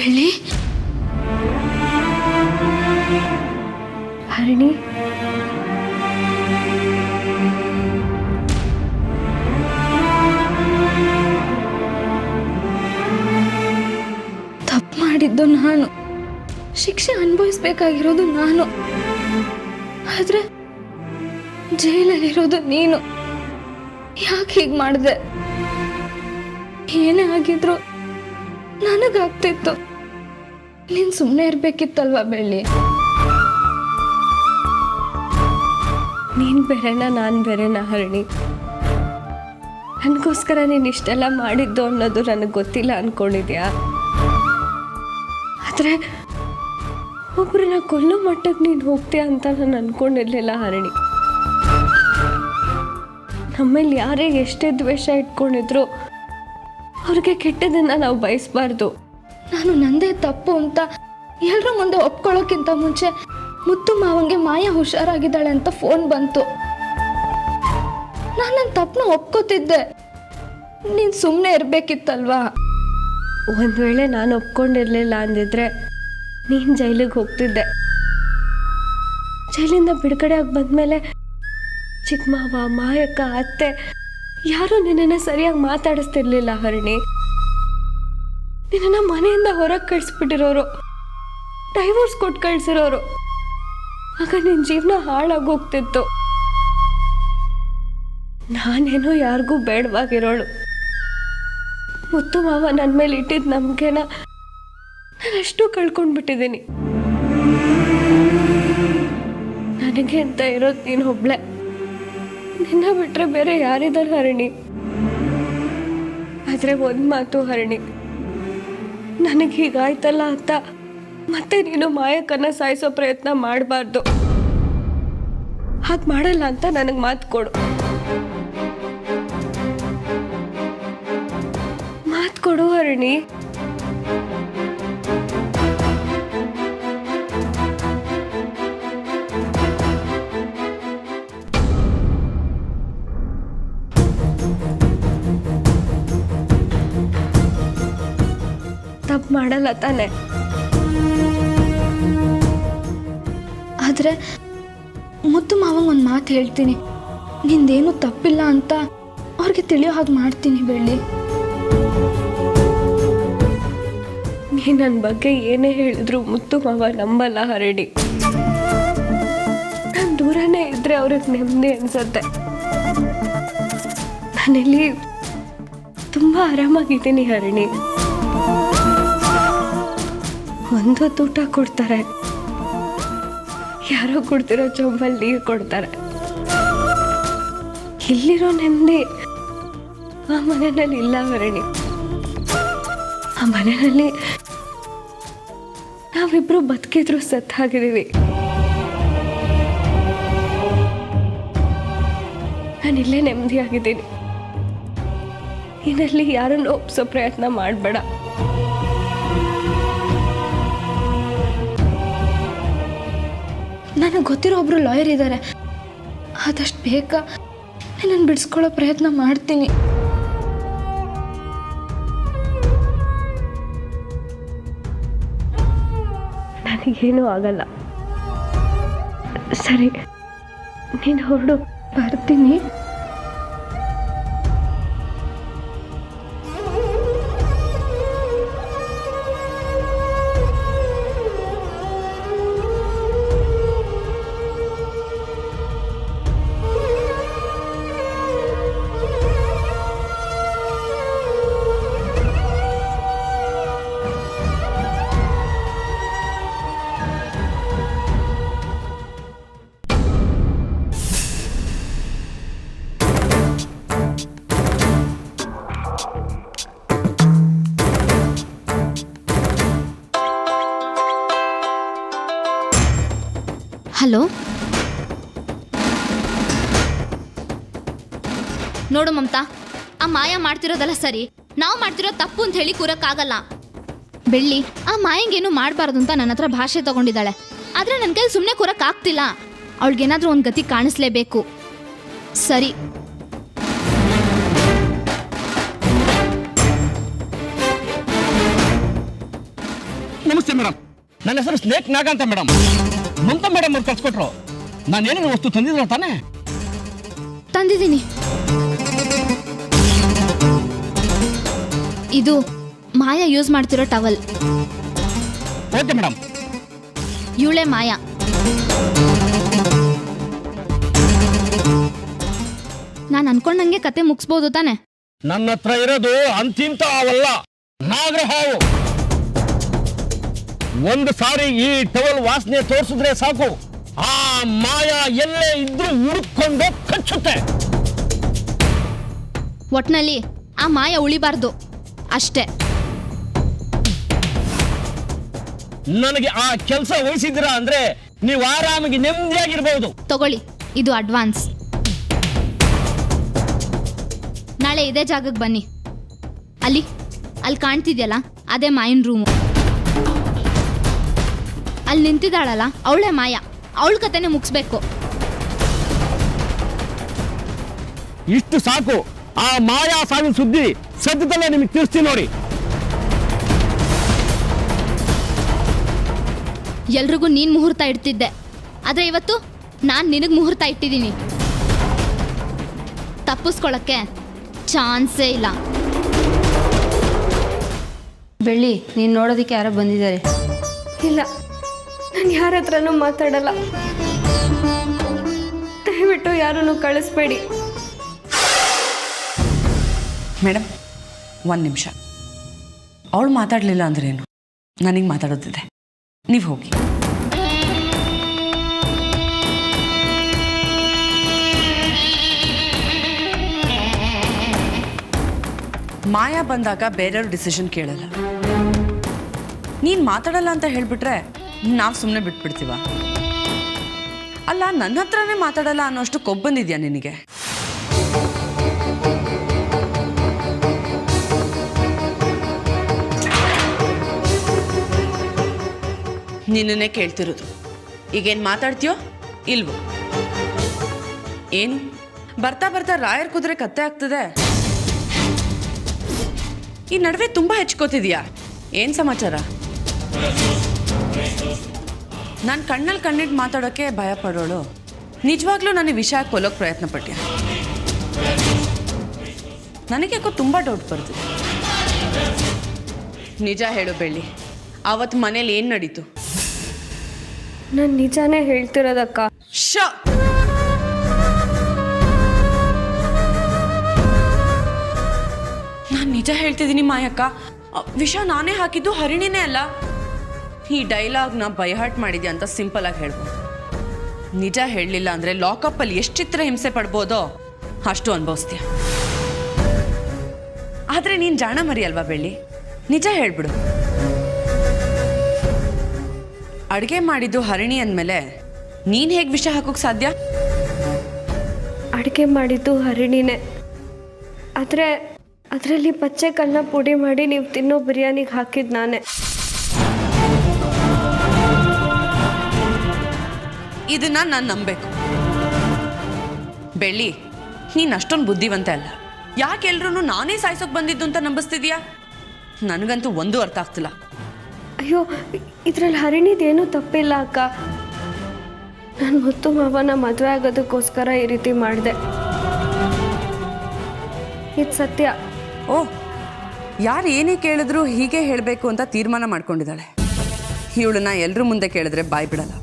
ಬೆಳ್ಳಿ ಹರಿಣಿ ತಪ್ಪು ಮಾಡಿದ್ದು ನಾನು, ಶಿಕ್ಷೆ ಅನುಭವಿಸ್ಬೇಕಾಗಿರೋದು ನಾನು, ಆದ್ರೆ ಜೈಲಲ್ಲಿರೋದು ನೀನು. ಯಾಕೆ ಹೀಗೆ ಮಾಡಿದೆ? ಏನೇ ಆಗಿದ್ರು ನನಗಾಗ್ತಿತ್ತು, ನೀನ್ ಸುಮ್ಮನೆ ಇರ್ಬೇಕಿತ್ತಲ್ವಾ ಬೆಳ್ಳಿ. ನೀನ್ ಬೇರೆನಾ ನಾನು ಬೇರೆನಾ ಹರಿಣಿ? ನನಗೋಸ್ಕರ ನೀನು ಇಷ್ಟೆಲ್ಲ ಮಾಡಿದ್ದು ಅನ್ನೋದು ನನಗೆ ಗೊತ್ತಿಲ್ಲ ಅನ್ಕೊಂಡಿದ್ಯಾ? ಆದ್ರೆ ಒಬ್ಬರನ್ನ ಕೊಲ್ಲೋ ಮಟ್ಟಕ್ಕೆ ನೀನು ಹೋಗ್ತೀಯ ಅಂತ ನಾನು ಅನ್ಕೊಂಡಿರ್ಲಿಲ್ಲ ಹರಿಣಿ. ನಮ್ಮಲ್ಲಿ ಯಾರೇ ಎಷ್ಟೇ ದ್ವೇಷ ಇಟ್ಕೊಂಡಿದ್ರು ಅವ್ರಿಗೆ ಕೆಟ್ಟದನ್ನ ನಾವು ಬಯಸಬಾರ್ದು. ನಾನು ನಂದೇ ತಪ್ಪು ಅಂತ ಎಲ್ಲರ ಮುಂದೆ ಒಪ್ಕೊಳ್ಳೋಕ್ಕಿಂತ ಮುಂಚೆ ಮುತ್ತು ಮಾವಂಗೆ ಮಾಯಾ ಹುಷಾರಾಗಿದ್ದಾಳೆ ಅಂತ ಫೋನ್ ಬಂತು. ನಾನು ನನ್ನ ತಪ್ಪನ್ನ ಒಪ್ಕೋತಿದ್ದೆ, ನೀನು ಸುಮ್ಮನೆ ಇರಬೇಕಿತ್ತಲ್ವಾ? ಒಂದು ವೇಳೆ ನಾನು ಒಪ್ಕೊಂಡಿರ್ಲಿಲ್ಲ ಅಂದಿದ್ರೆ ನೀನು ಜೈಲಿಗೆ ಹೋಗ್ತಿದ್ದೆ. ಜೈಲಿಂದ ಬಿಡುಗಡೆ ಆಗಿ ಬಂದ್ಮೇಲೆ ಚಿಕ್ಕ ಮಾವ, ಮಾಯಕ್ಕ, ಅತ್ತೆ ಯಾರೂ ನಿನ್ನನ್ನು ಸರಿಯಾಗಿ ಮಾತಾಡಿಸ್ತಿರ್ಲಿಲ್ಲ ಹರಿಣಿ. ನಿನ್ನನ್ನು ಮನೆಯಿಂದ ಹೊರಗೆ ಕಳಿಸ್ಬಿಟ್ಟಿರೋರು, ಡೈವೋರ್ಸ್ ಕೊಟ್ಟು ಕಳಿಸಿರೋರು. ಆಗ ನಿನ್ನ ಜೀವನ ಹಾಳಾಗೋಗ್ತಿತ್ತು. ನಾನೇನೋ ಯಾರಿಗೂ ಬೇಡವಾಗಿರೋಳು. ಮುತ್ತು ಮಾವ ನನ್ನ ಮೇಲೆ ಇಟ್ಟಿದ್ದ ನಂಬಿಕೆನ ನಾನಷ್ಟು ಕಳ್ಕೊಂಡ್ಬಿಟ್ಟಿದ್ದೀನಿ. ನನಗೆ ಅಂತ ಇರೋದು ನೀನು ಒಬ್ಳೆ. ನಿನ್ನ ಬಿಟ್ರೆ ಬೇರೆ ಯಾರಿದ್ದಾರೆ ಹರಿಣಿ? ಆದ್ರೆ ಒಂದು ಮಾತು ಹರಿಣಿ, ನನಗೆ ಹೀಗಾಯ್ತಲ್ಲ ಅಂತ ಮತ್ತೆ ನೀನು ಮಾಯಕ್ಕನ್ನ ಸಾಯಿಸೋ ಪ್ರಯತ್ನ ಮಾಡಬಾರ್ದು. ಹಾಗೆ ಮಾಡಲ್ಲ ಅಂತ ನನಗೆ ಮಾತು ಕೊಡು. ಮಾತು ಕೊಡು ಹರಿಣಿ. ತಪ್ಪು ಮಾಡಲ್ಲ ತಾನೆ? ಆದ್ರೆ ಮುತ್ತು ಮಾವಂಗೆ ಒಂದು ಮಾತು ಹೇಳ್ತೀನಿ, ನಿಂದೇನು ತಪ್ಪಿಲ್ಲ ಅಂತ ಅವ್ರಿಗೆ ತಿಳಿಯೋ ಹಾಗೆ ಮಾಡ್ತೀನಿ ಬೆಳ್ಳಿ. ನೀ ನನ್ನ ಬಗ್ಗೆ ಏನೇ ಹೇಳಿದ್ರು ಮುತ್ತು ಮಾವ ನಂಬಲ್ಲ ಹರಿಣಿ. ನಾನು ದೂರನೇ ಇದ್ರೆ ಅವ್ರಿಗೆ ನೆಮ್ಮದಿ ಅನ್ಸತ್ತೆ. ನಾನಿಲ್ಲಿ ತುಂಬಾ ಆರಾಮಾಗಿದ್ದೀನಿ ಹರಿಣಿ. ಒಂದೊತ್ತು ಊಟ ಕೊಡ್ತಾರೆ, ಯಾರೋ ಕೊಡ್ತಿರೋ ಚೊಂಬಲ್ಲಿ ನೀರು ಕೊಡ್ತಾರೆ. ಇಲ್ಲಿರೋ ನೆಮ್ಮದಿ ಆ ಮನೆಯಲ್ಲಿ ಇಲ್ಲ ಹರಿಣಿ. ಆ ಮನೆಯಲ್ಲಿ ನಾವಿಬ್ರು ಬದುಕಿದ್ರು ಸತ್ತಾಗಿದ್ದೀವಿ. ನಾನಿಲ್ಲೇ ನೆಮ್ಮದಿಯಾಗಿದ್ದೀನಿ. ಇನ್ನಲ್ಲಿ ಯಾರನ್ನು ಒಪ್ಸೋ ಪ್ರಯತ್ನ ಮಾಡಬೇಡ. ನನಗೆ ಗೊತ್ತಿರೋ ಒಬ್ರು ಲಾಯರ್ ಇದ್ದಾರೆ, ಆದಷ್ಟು ಬೇಗ ನನ್ನನ್ನು ಬಿಡಿಸ್ಕೊಳ್ಳೋ ಪ್ರಯತ್ನ ಮಾಡ್ತೀನಿ. ನನಗೇನೂ ಆಗಲ್ಲ. ಸರಿ, ನೀನು ಹೊರಡು, ಬರ್ತೀನಿ. ಹಲೋ, ನೋಡು ಮಮತಾ, ಆ ಮಾಯಾ ಮಾಡ್ತಿರೋದಲ್ಲ ಸರಿ, ನಾವು ಮಾಡ್ತಿರೋ ತಪ್ಪು ಅಂತ ಹೇಳಿ ಕೂರಕ್ಕಾಗಲ್ಲ. ಬೆಳ್ಳಿ ಆ ಮಾಯಂಗೇನು ಮಾಡಬಾರ್ದು ಅಂತ ನನ್ನ ಹತ್ರ ಭಾಷೆ ತಗೊಂಡಿದ್ದಾಳೆ. ಆದರೆ ನನ್ನ ಕೈಲಿ ಸುಮ್ಮನೆ ಕೂರಕ್ಕಾಗ್ತಿಲ್ಲ. ಅವಳಿಗೇನಾದ್ರೂ ಒಂದು ಗತಿ ಕಾಣಿಸ್ಲೇಬೇಕು. ಸರಿ, ಮೇಡಮ್, ನನ್ನ ಹೆಸರು ಸ್ನೇಕ್ ನಾಗ ಅಂತ ಮೇಡಮ್. ಮಮತಾ ಮೇಡಮ್ ಅವ್ರು ಕಳ್ಸ್ಕೊಟ್ರು. ನಾನು ಏನೇನು ವಸ್ತು ತಂದಿದ್ರ ತಾನೇ? ತಂದಿದ್ದೀನಿ. ಇದು ಮಾಯಾ ಯೂಸ್ ಮಾಡ್ತಿರೋ ಟವಲ್. Okay madam. ಇವಳೆ ಮಾಯಾ. ನಾನು ಅನ್ಕೊಂಡಂಗೆ ಕತೆ ಮುಗಿಸ್ಬೋದು ತಾನೆ? ನನ್ನ ಹತ್ರ ಇರೋದು ಅಂತಿಂತ ಅವಲ್ಲ, ನಾಗರ ಹಾವು. ಒಂದು ಸಾರಿ ಈ ಟವಲ್ ವಾಸನೆ ತೋರಿಸಿದ್ರೆ ಸಾಕು, ಆ ಮಾಯಾ ಎಲ್ಲೇ ಇದ್ರೂ ಹುಡುಕೊಂಡು ಕಚ್ಚುತ್ತೆ. ಒಟ್ನಲ್ಲಿ ಆ ಮಾಯಾ ಉಳಿಬಾರ್ದು ಅಷ್ಟೇ. ನನಗೆ ಆ ಕೆಲಸ ವಹಿಸಿದಿರಾ ಅಂದ್ರೆ ನೀವು ಆರಾಮಾಗಿ ನೆಮ್ಮದಿಯಾಗಿರ್ಬಹುದು. ತಗೊಳ್ಳಿ, ಇದು ಅಡ್ವಾನ್ಸ್. ನಾಳೆ ಇದೇ ಜಾಗಕ್ಕೆ ಬನ್ನಿ. ಅಲ್ಲಿ ಕಾಣ್ತಿದ್ಯಲ್ಲ, ಅದೇ ಮಾಯನ್ ರೂಮು. ಅಲ್ಲಿ ನಿಂತಿದ್ದಾಳಲ್ಲ, ಅವಳೇ ಮಾಯಾ. ಅವಳ ಕತೆನೆ ಮುಗಿಸ್ಬೇಕು. ಇಷ್ಟು ಸಾಕು. ಆ ಮಾಯಾ ಸಾವಿನ ಸುದ್ದಿ ಸದ್ಯದಲ್ಲೇ ನಿಮಗೆ ತಿಳಿಸ್ತೀನಿ ನೋಡಿ. ಎಲ್ರಿಗೂ ನೀನ್ ಮುಹೂರ್ತ ಇಡ್ತಿದ್ದೆ, ಆದ್ರೆ ಇವತ್ತು ನಾನು ನಿನಗೆ ಮುಹೂರ್ತ ಇಟ್ಟಿದ್ದೀನಿ. ತಪ್ಪಿಸ್ಕೊಳಕ್ಕೆ ಚಾನ್ಸೇ ಇಲ್ಲ. ಬೆಳ್ಳಿ, ನೀನು ನೋಡೋದಕ್ಕೆ ಯಾರೋ ಬಂದಿದ್ದಾರೆ. ಇಲ್ಲ, ನಾನು ಯಾರ ಹತ್ರನೂ ಮಾತಾಡಲ್ಲ. ದಯವಿಟ್ಟು ಯಾರನ್ನು ಕಳಿಸ್ಬೇಡಿ. ಮೇಡಮ್, ಒಂದು ನಿಮಿಷ. ಅವಳು ಮಾತಾಡಲಿಲ್ಲ ಅಂದ್ರೇನು? ನನಗೆ ಮಾತಾಡೋದಿದೆ, ನೀವು ಹೋಗಿ. ಮಾಯಾ ಬಂದಾಗ ಬೇರೆಯವ್ರ ಡಿಸಿಷನ್ ಕೇಳಲ್ಲ. ನೀನು ಮಾತಾಡಲ್ಲ ಅಂತ ಹೇಳಿಬಿಟ್ರೆ ನಾವು ಸುಮ್ಮನೆ ಬಿಟ್ಬಿಡ್ತೀವ? ಅಲ್ಲ, ನನ್ನ ಹತ್ರನೇ ಮಾತಾಡಲ್ಲ ಅನ್ನೋಷ್ಟು ಕೊಬ್ಬು ಬಂದಿದ್ಯಾ ನಿನಗೆ? ನಿನ್ನನ್ನೇ ಕೇಳ್ತಿರೋದು. ಈಗೇನು ಮಾತಾಡ್ತೀಯೋ ಇಲ್ವೋ? ಏನು ಬರ್ತಾ ಬರ್ತಾ ರಾಯರ್ ಕುದುರೆ ಕತ್ತೆ ಆಗ್ತದೆ. ಈ ನಡುವೆ ತುಂಬ ಹೆಚ್ಕೋತಿದ್ಯಾ? ಏನು ಸಮಾಚಾರ? ನಾನು ಕಣ್ಣಲ್ಲಿ ಕಣ್ಣಿಟ್ಟು ಮಾತಾಡೋಕ್ಕೆ ಭಯ ಪಡೋಳು ನಿಜವಾಗ್ಲೂ ನನಗೆ ವಿಷಯ ಕೊಲ್ಲೋಕೆ ಪ್ರಯತ್ನ ಪಟ್ಯ. ನನಗ್ಯಾಕೋ ತುಂಬ ಡೌಟ್ ಬರ್ತಿದೆ. ನಿಜ ಹೇಳು ಬೆಳ್ಳಿ, ಆವತ್ತು ಮನೇಲಿ ಏನು ನಡೀತು? ನಾನು ನಿಜಾನೇ ಹೇಳ್ತಿರೋದಕ್ಕ. ನಾನು ನಿಜ ಹೇಳ್ತಿದ್ದೀನಿ ಮಾಯಕ್ಕ. ವಿಷ ನಾನೇ ಹಾಕಿದ್ದು, ಹರಿಣಿನೇ ಅಲ್ಲ. ಈ ಡೈಲಾಗ್ನ ಬೈಹಾರ್ಟ್ ಮಾಡಿದ್ಯಾ ಅಂತ ಸಿಂಪಲ್ ಆಗಿ ಹೇಳ್ಬೋದು. ನಿಜ ಹೇಳಲಿಲ್ಲ ಅಂದರೆ ಲಾಕಪ್ಪಲ್ಲಿ ಎಷ್ಟು ಚಿತ್ರ ಹಿಂಸೆ ಪಡ್ಬೋದೋ ಅಷ್ಟು ಅನುಭವಿಸ್ತೀಯ. ಆದರೆ ನೀನು ಜಾಣ ಮರಿ ಅಲ್ವಾ ಬೆಳ್ಳಿ, ನಿಜ ಹೇಳ್ಬಿಡು. ಅಡುಗೆ ಮಾಡಿದ್ದು ಹರಿಣಿ ಅಂದಮೇಲೆ ನೀನು ಹೇಗೆ ವಿಷ ಹಾಕೋಕೆ ಸಾಧ್ಯ? ಅಡುಗೆ ಮಾಡಿದ್ದು ಹರಿಣಿನೇ, ಆದರೆ ಅದರಲ್ಲಿ ಪಚ್ಚೆ ಕಲ್ಲನ್ನ ಪುಡಿ ಮಾಡಿ ನೀವು ತಿನ್ನೋ ಬಿರಿಯಾನಿಗೆ ಹಾಕಿದ್ದು ನಾನೇ. ಇದನ್ನ ನಾನು ನಂಬಬೇಕು. ಬೆಳ್ಳಿ, ನೀನು ಅಷ್ಟೊಂದು ಬುದ್ಧಿವಂತ ಅಲ್ಲ. ಯಾಕೆ ಎಲ್ರೂ ನಾನೇ ಸಾಯಿಸೋಕೆ ಬಂದಿದ್ದು ಅಂತ ನಂಬಿಸ್ತಿದ್ಯಾ? ನನಗಂತೂ ಒಂದೂ ಅರ್ಥ ಆಗ್ತಿಲ್ಲ. ಅಯ್ಯೋ, ಇದರಲ್ಲಿ ಹರಿಣಿದೇನೂ ತಪ್ಪಿಲ್ಲ ಅಕ್ಕ. ನಾನು ಮುತ್ತು ಮಾವನ ಮದುವೆ ಆಗೋದಕ್ಕೋಸ್ಕರ ಈ ರೀತಿ ಮಾಡಿದೆ. ಇದು ಸತ್ಯ. ಓ, ಯಾರು ಏನೇ ಕೇಳಿದ್ರು ಹೀಗೆ ಹೇಳಬೇಕು ಅಂತ ತೀರ್ಮಾನ ಮಾಡ್ಕೊಂಡಿದ್ದಾಳೆ. ಇವಳನ್ನ ಎಲ್ಲರ ಮುಂದೆ ಕೇಳಿದ್ರೆ ಬಾಯ್ ಬಿಡಲ್ಲ.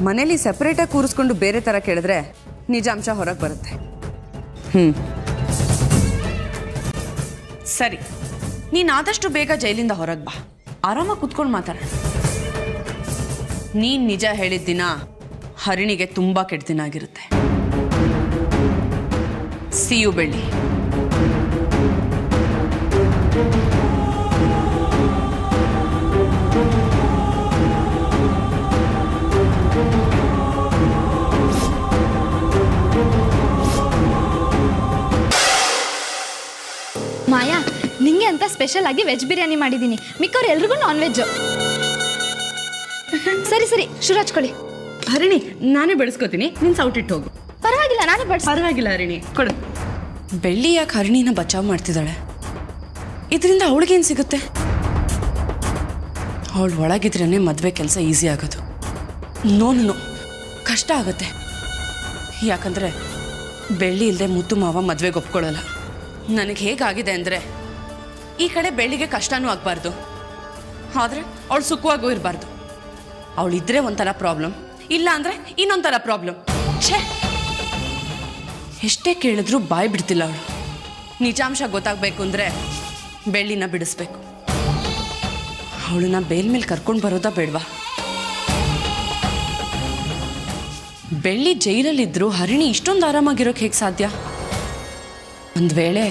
ಮನೇಲಿ ಸೆಪ್ರೇಟಾಗಿ ಕೂರಿಸ್ಕೊಂಡು ಬೇರೆ ಥರ ಕೇಳಿದ್ರೆ ನಿಜಾಂಶ ಹೊರಗೆ ಬರುತ್ತೆ. ಸರಿ, ನೀನು ಆದಷ್ಟು ಬೇಗ ಜೈಲಿಂದ ಹೊರಗೆ ಬಾ. ಆರಾಮಾಗಿ ಕುತ್ಕೊಂಡು ಮಾತಾಡ. ನೀನು ನಿಜ ಹೇಳಿದ ದಿನ ಹರಿಣಿಗೆ ತುಂಬ ಕೆಟ್ಟ ದಿನ ಆಗಿರುತ್ತೆ. ಸಿ ಯು ಬೆಳ್ಳಿ. ಮಾಯಾ, ನಿಂಗೆ ಅಂತ ಸ್ಪೆಷಲ್ ಆಗಿ ವೆಜ್ ಬಿರಿಯಾನಿ ಮಾಡಿದ್ದೀನಿ. ಮಿಕ್ಕವ್ರು ಎಲ್ರಿಗೂ ನಾನ್ ವೆಜ್. ಸರಿ ಸರಿ, ಶುರು ಹಚ್ಕೊಳ್ಳಿ. ಹರಿಣಿ, ನಾನೇ ಬೆಳೆಸ್ಕೋತೀನಿ, ನೀನು ಸೌಟಿಟ್ಟು ಹೋಗು. ಪರವಾಗಿಲ್ಲ, ನಾನೇ ಪರವಾಗಿಲ್ಲ ಹರಿಣಿ, ಕೊಡು. ಬೆಳ್ಳಿ ಯಾಕೆ ಹರಿಣಿನ ಬಚಾವ್ ಮಾಡ್ತಿದ್ದಾಳೆ? ಇದರಿಂದ ಅವಳಿಗೇನು ಸಿಗುತ್ತೆ? ಅವಳು ಒಳಗಿದ್ರೇ ಮದುವೆ ಕೆಲಸ ಈಸಿ ಆಗೋದು. ನೋ ಕಷ್ಟ ಆಗುತ್ತೆ. ಯಾಕಂದರೆ ಬೆಳ್ಳಿ ಇಲ್ಲದೆ ಮುತ್ತು ಮಾವ ಮದುವೆಗೆ ಒಪ್ಕೊಳ್ಳಲ್ಲ. ನನಗೆ ಹೇಗಾಗಿದೆ ಅಂದರೆ ಈ ಕಡೆ ಬೆಳ್ಳಿಗೆ ಕಷ್ಟನೂ ಆಗಬಾರ್ದು, ಆದರೆ ಅವಳು ಸುಖವಾಗೂ ಇರಬಾರ್ದು. ಅವಳಿದ್ರೆ ಒಂಥರ ಪ್ರಾಬ್ಲಮ್, ಇಲ್ಲ ಅಂದರೆ ಇನ್ನೊಂಥರ ಪ್ರಾಬ್ಲಮ್. ಛೇ, ಎಷ್ಟೇ ಕೇಳಿದ್ರೂ ಬಾಯಿ ಬಿಡ್ತಿಲ್ಲ ಅವಳು. ನಿಜಾಂಶ ಗೊತ್ತಾಗಬೇಕು ಅಂದರೆ ಬೆಳ್ಳಿನ ಬಿಡಿಸ್ಬೇಕು. ಅವಳನ್ನ ಬೇಲ್ ಮೇಲೆ ಕರ್ಕೊಂಡು ಬರೋದಾ ಬೇಡವಾ? ಬೆಳ್ಳಿ ಜೈಲಲ್ಲಿದ್ದರೂ ಹರಿಣಿ ಇಷ್ಟೊಂದು ಆರಾಮಾಗಿರೋಕೆ ಹೇಗೆ ಸಾಧ್ಯ? ಒಂದು ವೇಳೆ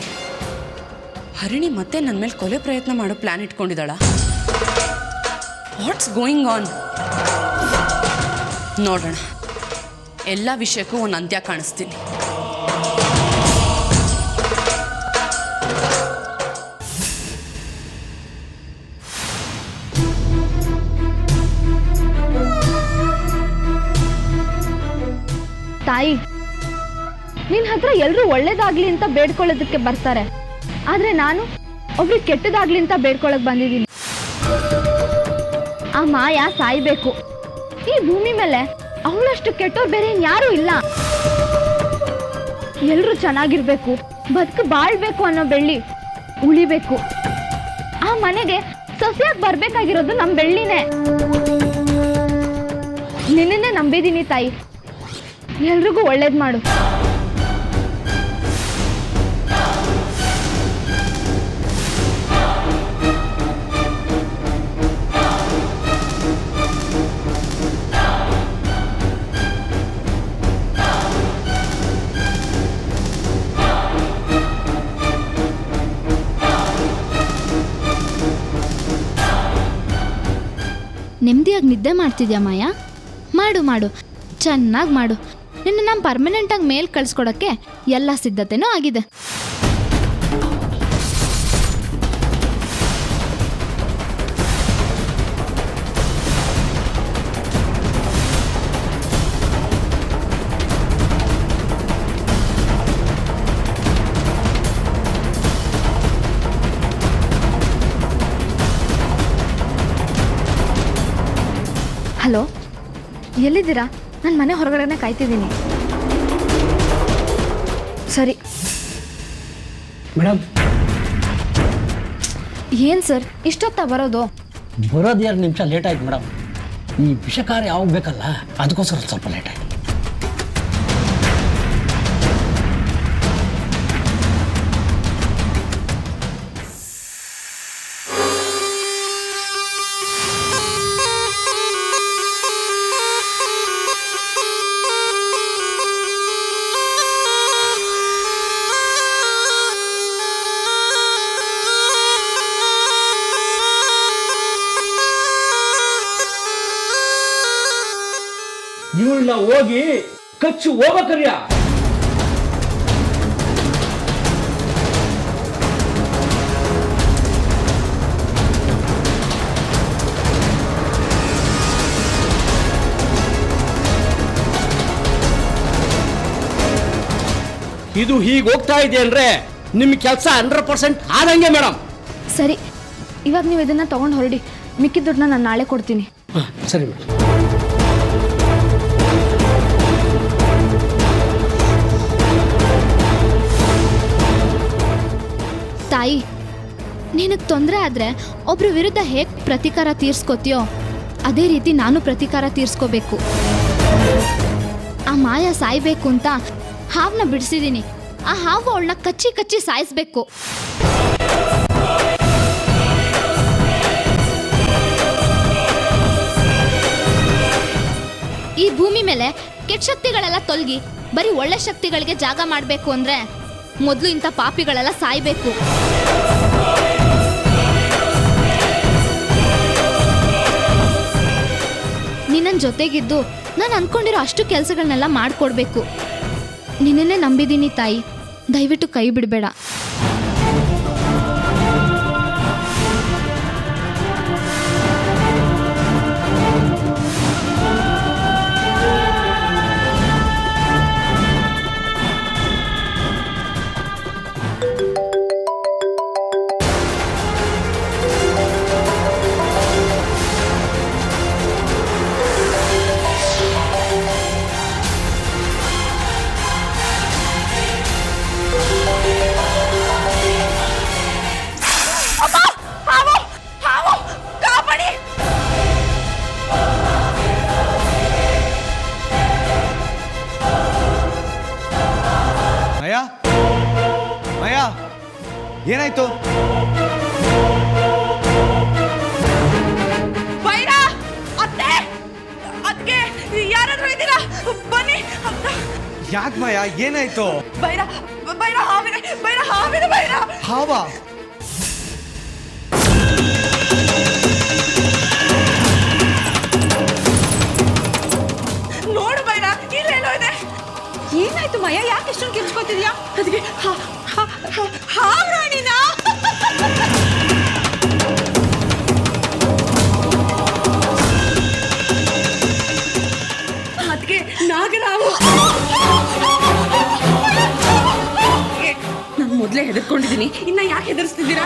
ಹರಿಣಿ ಮತ್ತೆ ನನ್ನ ಮೇಲೆ ಕೊಲೆ ಪ್ರಯತ್ನ ಮಾಡೋ ಪ್ಲ್ಯಾನ್ ಇಟ್ಕೊಂಡಿದ್ದಾಳ? What's going on? ನೋಡೋಣ, ಎಲ್ಲ ವಿಷಯಕ್ಕೂ ಒಂದು ಅಂತ್ಯ ಕಾಣಿಸ್ತೀನಿ. ತಾಯಿ, ನಿನ್ನ ಹತ್ರ ಎಲ್ಲರೂ ಒಳ್ಳೇದಾಗ್ಲಿ ಅಂತ ಬೇಡ್ಕೊಳ್ಳೋದಕ್ಕೆ ಬರ್ತಾರೆ, ಆದ್ರೆ ನಾನು ಒಬ್ರಿಗೆ ಕೆಟ್ಟದಾಗ್ಲಿ ಅಂತ ಬೇಡ್ಕೊಳಕ್ ಬಂದಿದ್ದೀನಿ. ಆ ಮಾಯಾ ಸಾಯ್ಬೇಕು. ಈ ಭೂಮಿ ಮೇಲೆ ಅವಳಷ್ಟು ಕೆಟ್ಟೋರು ಬೇರೆ ಯಾರೂ ಇಲ್ಲ. ಎಲ್ರೂ ಚೆನ್ನಾಗಿರ್ಬೇಕು, ಬದುಕು ಬಾಳ್ಬೇಕು ಅನ್ನೋ ಬೆಳ್ಳಿ ಉಳಿಬೇಕು. ಆ ಮನೆಗೆ ಸೊಸೆಯಾಗಿ ಬರ್ಬೇಕಾಗಿರೋದು ನಮ್ಮ ಬೆಳ್ಳಿನೇ. ನಿನ್ನೇ ನಂಬಿದ್ದೀನಿ ತಾಯಿ, ಎಲ್ರಿಗೂ ಒಳ್ಳೇದು ಮಾಡು. ನೆಮ್ಮದಿಯಾಗಿ ನಿದ್ದೆ ಮಾಡ್ತಿದ್ಯಾ ಮಾಯಾ? ಮಾಡು ಮಾಡು, ಚೆನ್ನಾಗಿ ಮಾಡು. ನಿನ್ನ ನಮ್ಮ ಪರ್ಮನೆಂಟಾಗಿ ಮೇಲ್ ಕಳಿಸ್ಕೊಡೋಕ್ಕೆ ಎಲ್ಲ ಸಿದ್ಧತೆನೂ ಆಗಿದೆ. ಹಲೋ, ಎಲ್ಲಿದ್ದೀರಾ? ನಾನು ಮನೆ ಹೊರಗಡೆನೆ ಕಾಯ್ತಿದ್ದೀನಿ. ಸರಿ ಮೇಡಮ್. ಏನು ಸರ್ ಇಷ್ಟೊತ್ತ ಬರೋದು? ಬರೋದು 2 ನಿಮಿಷ ಲೇಟ್ ಆಯ್ತು ಮೇಡಮ್. ಈ ವಿಷಕಾರ ಯಾವಾಗ ಬೇಕಲ್ಲ, ಅದಕ್ಕೋಸ್ಕರ ಸ್ವಲ್ಪ ಲೇಟ್ ಆಯ್ತು. ಇವಳನ್ನ ಹೋಗಿ ಕಚ್ಚಿ ಹೋಗಕರ್ಯ. ಇದು ಹೀಗೆ ಹೋಗ್ತಾ ಇದೆ ಅಂದ್ರೆ ನಿಮ್ಮ ಕೆಲಸ 100% ಆದಂಗೆ ಮೇಡಮ್. ಸರಿ, ಇವಾಗ ನೀವು ಇದನ್ನ ತಗೊಂಡು ಹೊರಡಿ. ಮಿಕ್ಕಿದ ದುಡ್ಡನ್ನ ನಾನು ನಾಳೆ ಕೊಡ್ತೀನಿ. ಸರಿ ಮೇಡಮ್. ತಾಯಿ, ನಿನಗೆ ತೊಂದರೆ ಆದರೆ ಒಬ್ರ ವಿರುದ್ಧ ಹೇಗೆ ಪ್ರತೀಕಾರ ತೀರ್ಸ್ಕೋತೀಯೋ ಅದೇ ರೀತಿ ನಾನು ಪ್ರತೀಕಾರ ತೀರ್ಸ್ಕೋಬೇಕು. ಆ ಮಾಯಾ ಸಾಯ್ಬೇಕು ಅಂತ ಹಾವನ್ನ ಬಿಡಿಸಿದ್ದೀನಿ. ಆ ಹಾವು ಅವಳನ್ನ ಕಚ್ಚಿ ಕಚ್ಚಿ ಸಾಯಿಸ್ಬೇಕು. ಈ ಭೂಮಿ ಮೇಲೆ ಕೆಟ್ಟ ಶಕ್ತಿಗಳೆಲ್ಲ ತೊಲಗಿ ಬರೀ ಒಳ್ಳೆ ಶಕ್ತಿಗಳಿಗೆ ಜಾಗ ಮಾಡಬೇಕು ಅಂದರೆ ಮೊದಲು ಇಂಥ ಪಾಪಿಗಳೆಲ್ಲ ಸಾಯ್ಬೇಕು. ನಿನ್ನ ಜೊತೆಗಿದ್ದು ನಾನು ಅಂದ್ಕೊಂಡಿರೋ ಅಷ್ಟು ಕೆಲಸಗಳನ್ನೆಲ್ಲ ಮಾಡಿಕೊಡ್ಬೇಕು. ನಿನ್ನೇ ನಂಬಿದ್ದೀನಿ ತಾಯಿ, ದಯವಿಟ್ಟು ಕೈ ಬಿಡಬೇಡ. ಏನಾಯ್ತು? ಬೈರಾ, ಅತ್ತೆ, ಅದ್ಕೆ ಯಾರಾದ್ರೂ ಇದ್ದೀರಾ? ಬನ್ನಿ. ಯಾಕೆ ಮಾಯಾ, ಏನಾಯ್ತು? ಬೈರಾ, ಬೈರಾ ಹಾವಿದೆ, ಬೈರಾ ಹಾವಿದೆ, ಬೈರಾ. ಹಾವ? ನೋಡು ಬೈರಾ, ಇಲ್ಲೆಲ್ಲೋ ಇದೆ. ಏನಾಯ್ತು ಮಾಯಾ, ಯಾಕೆ ಇಷ್ಟೊಂದು ಕಿರ್ಚ್ಕೊತಿದ್ಯಾ? ಅದಕ್ಕೆ ಹಾವ್ರಾಣಿನ. ಅದಕ್ಕೆ ನಾಗರಾವು. ನಾನು ಮೊದಲೇ ಹೆದರ್ಕೊಂಡಿದ್ದೀನಿ, ಇನ್ನ ಯಾಕೆ ಹೆದರ್ಸ್ತಿದ್ದೀರಾ?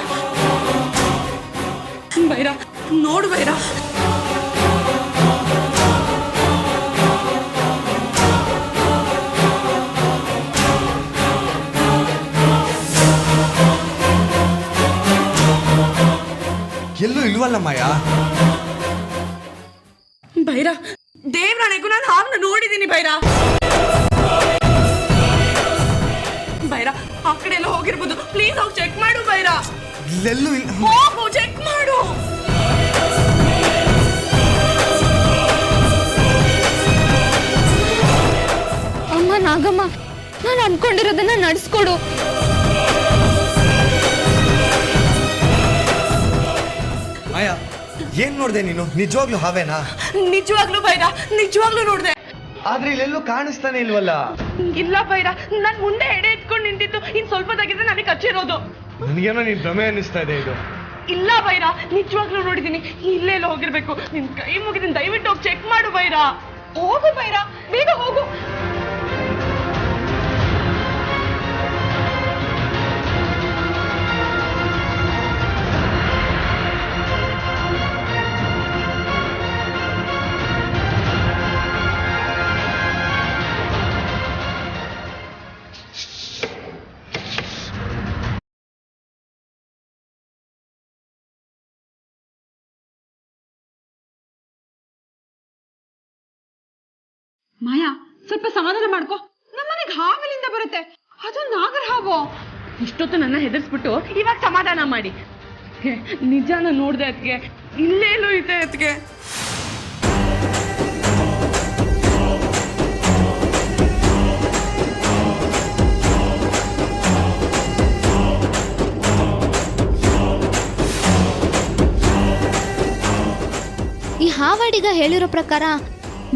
ಬೈರಾ, ನೋಡು ಬೈರಾ. ಎಲ್ಲೂ ಇಲ್ವಲ್ಲ ಮಾಯಾ. ಬೈರಾ, ದೇವ್ರಾಣೆಗೂ ನಾನು ಹಾವನ್ನ ನೋಡಿದ್ದೀನಿ ಬೈರಾ. ಬೈರಾ, ಆ ಕಡೆ ಎಲ್ಲ ಹೋಗಿರ್ಬೋದು, ಪ್ಲೀಸ್ ಹೋಗಿ ಚೆಕ್ ಮಾಡು ಬೈರಾ. ಇಲ್ಲೆಲ್ಲೂ ಹೋಗು ಚೆಕ್ ಮಾಡು. ಅಮ್ಮ ನಾಗಮ್ಮ, ನಾನು ಅನ್ಕೊಂಡಿರೋದನ್ನ ನಡೆಸ್ಕೊಡು. ಮಾಯಾ, ಏನ್ ನೋಡ್ದೆ ನೀನು? ನಿಜವಾಗ್ಲೂ ಹಾವೇನಾ? ನಿಜವಾಗ್ಲೂ ಬೈರಾ, ನಿಜವಾಗ್ಲೂ ನೋಡ್ದೆ. ಆದ್ರೆ ಇಲ್ಲೆಲ್ಲೂ ಕಾಣಿಸ್ತಾನೆ ಇಲ್ವಲ್ಲ. ಇಲ್ಲ ಬೈರಾ, ನಾನ್ ಮುಂದೆ ಎಡೆ ಎತ್ಕೊಂಡು ನಿಂತಿತ್ತು, ಇನ್ ಸ್ವಲ್ಪದಾಗಿದ್ರೆ ನನಗೆ ಕಚ್ಚಿರೋದು. ನನಗೇನೋ ನೀನ್ ಭ್ರಮೆ ಅನ್ನಿಸ್ತಾ ಇದೆ ಇದು. ಇಲ್ಲ ಬೈರಾ, ನಿಜವಾಗ್ಲೂ ನೋಡಿದೀನಿ. ಇಲ್ಲೇ ಎಲ್ಲ ಹೋಗಿರ್ಬೇಕು. ನಿನ್ ಕೈ ಮುಗಿದಿನ್, ದಯವಿಟ್ಟು ಹೋಗಿ ಚೆಕ್ ಮಾಡು ಬೈರಾ. ಹೋಗು ಬೈರಾ, ಬೇಗ ಹೋಗು. ಮಾಯಾ, ಸ್ವಲ್ಪ ಸಮಾಧಾನ ಮಾಡ್ಕೊ. ನಮ್ಮನೆಗೆ ಹಾವಿನಿಂದ ಬರುತ್ತೆ, ಅದು ನಾಗರ ಹಾವು. ಇಷ್ಟೊತ್ತು ನನ್ನ ಹೆದರ್ಸ್ಬಿಟ್ಟು ಇವಾಗ ಸಮಾಧಾನ ಮಾಡಿ. ನಿಜಾನ ನೋಡ್ದೆ ಅದಕ್ಕೆ, ಇಲ್ಲೇಲೂ ಇದೆ ಅದಕ್ಕೆ. ಈ ಹಾವಾಡಿಗ ಹೇಳಿರೋ ಪ್ರಕಾರ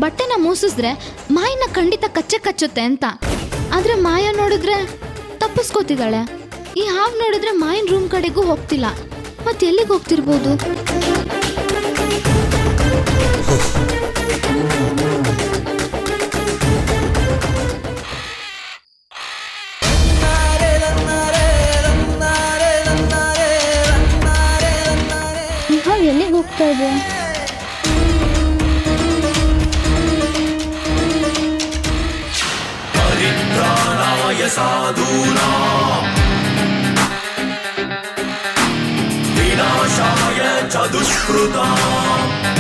ಬಟ್ಟೆನ ಮೂಸಿದ್ರೆ ಮಾಯನ್ನ ಖಂಡಿತ ಕಚ್ಚುತ್ತೆ ಅಂತ. ಆದ್ರೆ ಮಾಯ ನೋಡಿದ್ರೆ ತಪ್ಪಿಸ್ಕೋತಿದ್ದಾಳೆ. ಈ ಹಾವು ನೋಡಿದ್ರೆ ಮಾಯನ್ ರೂಮ್ ಕಡೆಗೂ ಹೋಗ್ತಿಲ್ಲ. ಮತ್ತೆ ಎಲ್ಲಿಗೆ ಹೋಗ್ತಿರ್ಬೋದು? ಈ ಹಾವು ಎಲ್ಲಿಗೆ ಹೋಗ್ತಾ ಇದೆ? साधूनां विनाशाय च दुष्कृताम्